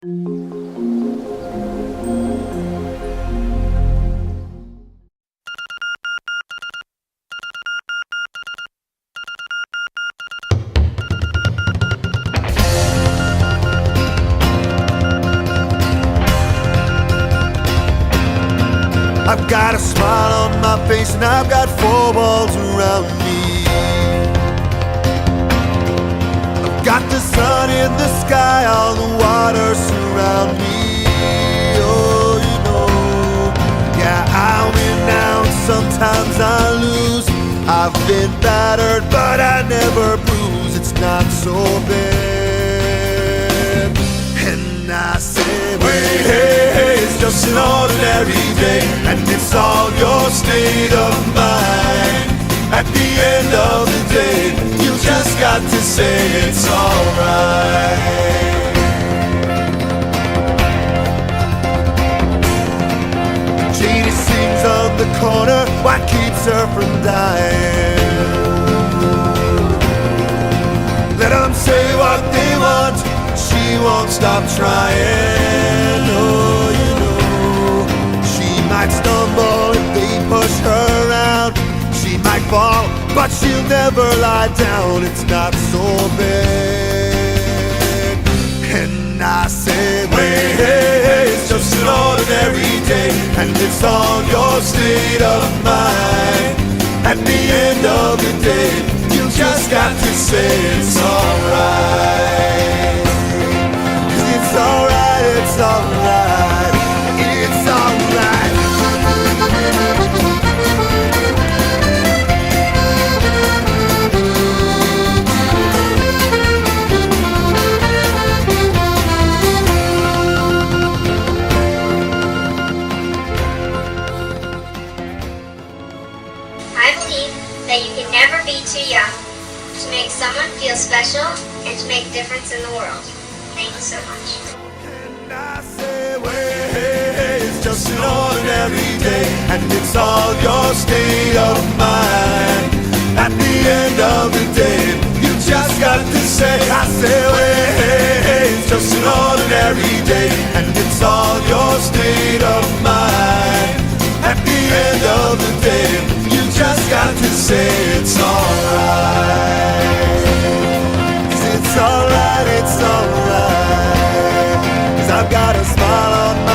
I've got a smile on my face and I've got four walls around me. I've got the sun in the sky, all the water surround me. Oh, you know, yeah, I win now and sometimes I lose. I've been battered but I never bruise. It's not so bad. And I say, wait, hey, hey, it's just an ordinary day, and it's all your state of mind. At the end of the day, you just got to say it's alright. Janie sings on the corner, what keeps her from dying? Let them say what they want, she won't stop trying. Oh, you know, she might stumble if they push her around. She might fall, but she'll never lie down. It's not so bad. And I say, wait, hey, hey, it's just an ordinary day, and it's all your state of mind. At the end of the day, you just got to say it's alright. It's alright, it's alright, it's alright. I've seen that you can never be too young to make someone feel special and to make a difference in the world. Thank you so much. And I say, wait, hey, hey, it's just an ordinary day, and it's all your state of mind. At the end of the day, you just got to say, I say, wait, hey, hey, it's just an ordinary day, and it's all your state of mind. At the end of the day, you just got to say it's alright. 'Cause it's alright, it's alright. 'Cause I've got a smile on my